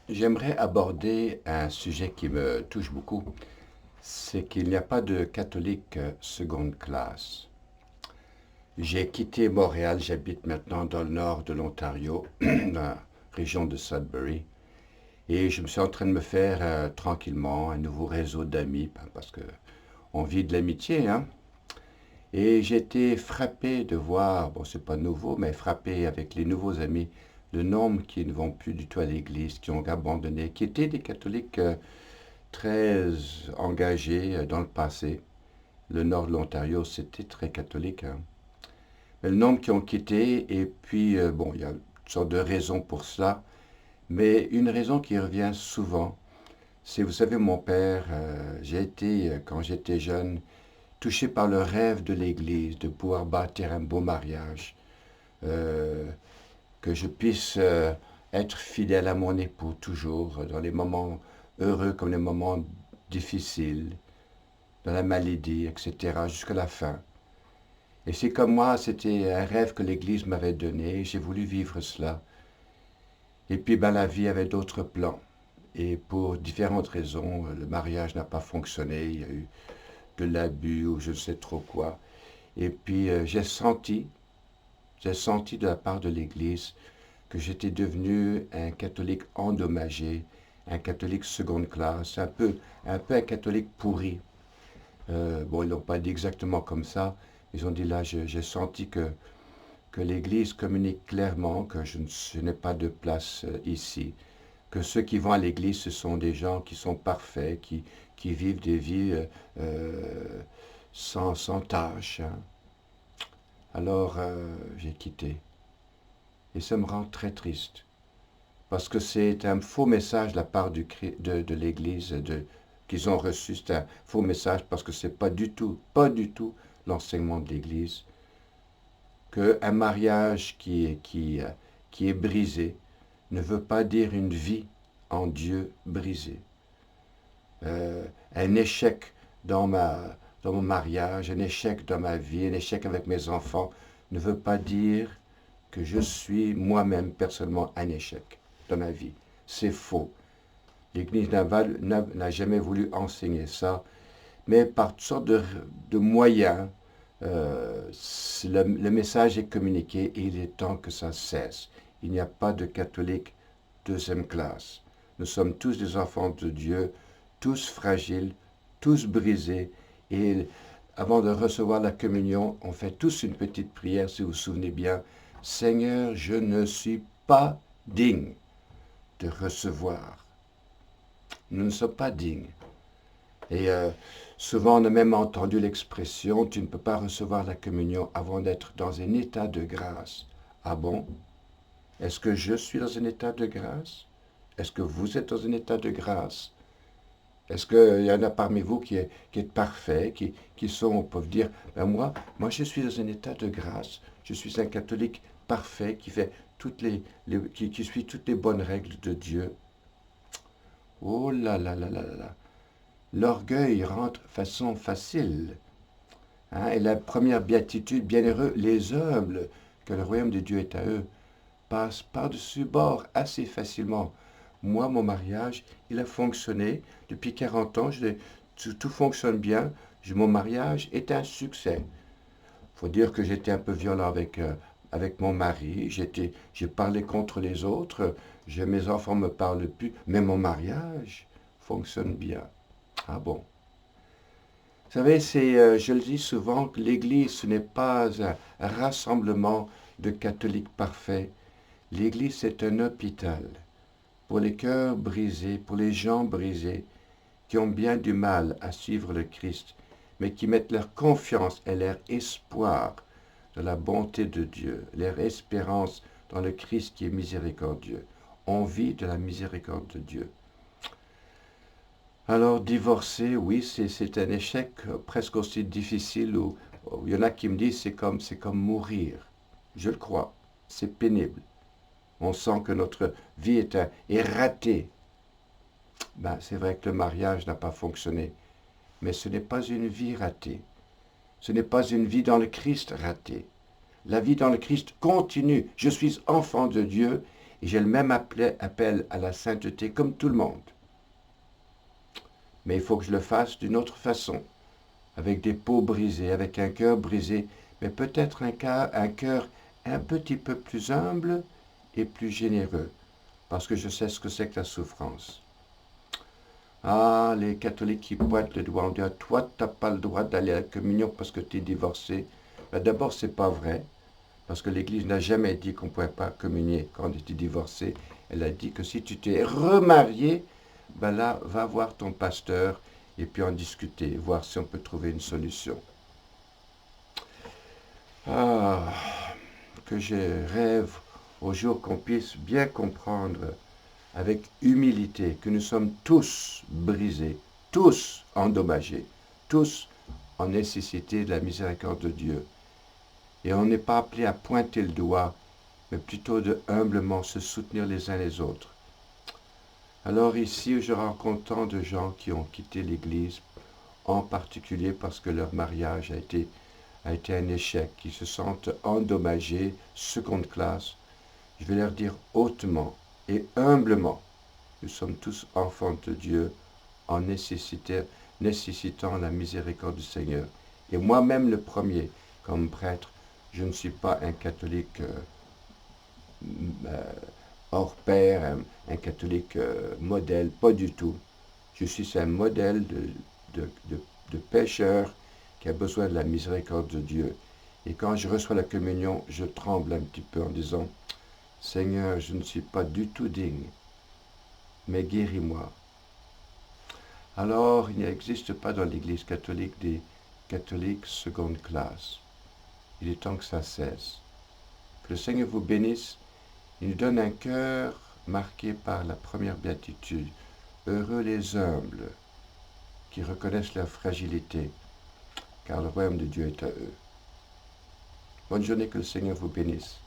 J'aimerais aborder un sujet qui me touche beaucoup, c'est qu'il n'y a pas de catholique seconde classe. J'ai quitté Montréal, j'habite maintenant dans le nord de l'Ontario, dans la région de Sudbury, et je me suis en train de me faire tranquillement un nouveau réseau d'amis, parce que on vit de l'amitié, hein. Et j'ai été frappé de voir, bon c'est pas nouveau, mais frappé avec les nouveaux amis, le nombre qui ne vont plus du tout à l'église, qui ont abandonné, qui étaient des catholiques très engagé dans le passé. Le nord de l'Ontario, c'était très catholique, hein. Mais le nombre qui ont quitté, et puis, bon, il y a toutes sortes de raisons pour cela, mais une raison qui revient souvent, c'est, vous savez, mon père, j'ai été, quand j'étais jeune, touché par le rêve de l'Église, de pouvoir bâtir un beau mariage, euh, que je puisse être fidèle à mon époux toujours, dans les moments heureux comme les moments difficiles, dans la maladie, etc., jusqu'à la fin. Et c'est comme moi, c'était un rêve que l'Église m'avait donné, j'ai voulu vivre cela. Et puis ben, la vie avait d'autres plans. Et pour différentes raisons, le mariage n'a pas fonctionné, il y a eu de l'abus ou je ne sais trop quoi. Et puis j'ai senti de la part de l'Église que j'étais devenu un catholique endommagé, un catholique seconde classe, un peu un catholique pourri. Bon, ils l'ont pas dit exactement comme ça. Ils ont dit là, j'ai senti que l'Église communique clairement que je n'ai pas de place ici, que ceux qui vont à l'Église, ce sont des gens qui sont parfaits, qui vivent des vies sans tâche, hein. Alors j'ai quitté. Et ça me rend très triste, parce que c'est un faux message de la part de l'Église qu'ils ont reçu. C'est un faux message parce que c'est pas du tout l'enseignement de l'Église. Qu'un mariage qui est brisé ne veut pas dire une vie en Dieu brisée. Un échec dans, dans mon mariage, un échec dans ma vie, un échec avec mes enfants ne veut pas dire que je suis moi-même personnellement un échec dans ma vie. C'est faux. L'Église n'a jamais voulu enseigner ça, mais par toutes sortes de moyens, le message est communiqué et il est temps que ça cesse. Il n'y a pas de catholique deuxième classe. Nous sommes tous des enfants de Dieu, tous fragiles, tous brisés. Et avant de recevoir la communion, on fait tous une petite prière, si vous vous souvenez bien. Seigneur, je ne suis pas digne de recevoir. Nous ne sommes pas dignes. Et souvent, on a même entendu l'expression, tu ne peux pas recevoir la communion avant d'être dans un état de grâce. Ah bon? Est-ce que je suis dans un état de grâce? Est-ce que vous êtes dans un état de grâce? Est-ce qu'il y en a parmi vous qui êtes parfaits, peuvent dire, ben moi je suis dans un état de grâce, je suis un catholique parfait qui fait qui suit toutes les bonnes règles de Dieu. Oh là là là là là là. L'orgueil rentre façon facile, hein, et la première béatitude, bienheureux les humbles, que le royaume de Dieu est à eux, passe par-dessus bord assez facilement. Moi, mon mariage, il a fonctionné depuis 40 ans, tout fonctionne bien, mon mariage est un succès. Il faut dire que j'étais un peu violent avec mon mari, j'ai parlé contre les autres, mes enfants ne me parlent plus, mais mon mariage fonctionne bien. Ah bon? Vous savez, je le dis souvent, que l'Église, ce n'est pas un rassemblement de catholiques parfaits. L'Église, c'est un hôpital pour les cœurs brisés, pour les gens brisés, qui ont bien du mal à suivre le Christ, mais qui mettent leur confiance et leur espoir dans la bonté de Dieu, leur espérance dans le Christ qui est miséricordieux. On vit de la miséricorde de Dieu. Alors, divorcer, oui, c'est un échec presque aussi difficile où il y en a qui me disent c'est comme mourir. Je le crois. C'est pénible. On sent que notre vie est ratée. Ben, c'est vrai que le mariage n'a pas fonctionné, mais ce n'est pas une vie ratée. Ce n'est pas une vie dans le Christ ratée. La vie dans le Christ continue. Je suis enfant de Dieu Et j'ai le même appel à la sainteté comme tout le monde. Mais il faut que je le fasse d'une autre façon, avec des peaux brisées, avec un cœur brisé, mais peut-être un cœur un petit peu plus humble et plus généreux, parce que je sais ce que c'est que la souffrance. Ah, les catholiques qui pointent le doigt en disant, toi, tu n'as pas le droit d'aller à la communion parce que tu es divorcé. Ben, d'abord, c'est pas vrai, parce que l'Église n'a jamais dit qu'on ne pouvait pas communier quand on était divorcé. Elle a dit que si tu t'es remarié, ben là, va voir ton pasteur et puis en discuter, voir si on peut trouver une solution. Ah, que je rêve au jour qu'on puisse bien comprendre avec humilité que nous sommes tous brisés, tous endommagés, tous en nécessité de la miséricorde de Dieu. Et on n'est pas appelé à pointer le doigt, mais plutôt de humblement se soutenir les uns les autres. Alors ici, je rencontre tant de gens qui ont quitté l'Église, en particulier parce que leur mariage a été un échec, qui se sentent endommagés, seconde classe. Je vais leur dire hautement et humblement, nous sommes tous enfants de Dieu en nécessitant la miséricorde du Seigneur. Et moi-même le premier, comme prêtre, je ne suis pas un catholique hors pair, un catholique modèle, pas du tout. Je suis un modèle de pécheur qui a besoin de la miséricorde de Dieu. Et quand je reçois la communion, je tremble un petit peu en disant, Seigneur, je ne suis pas du tout digne, mais guéris-moi. Alors, il n'existe pas dans l'Église catholique des catholiques seconde classe. Il est temps que ça cesse. Que le Seigneur vous bénisse. Il nous donne un cœur marqué par la première béatitude. Heureux les humbles qui reconnaissent leur fragilité, car le royaume de Dieu est à eux. Bonne journée, que le Seigneur vous bénisse.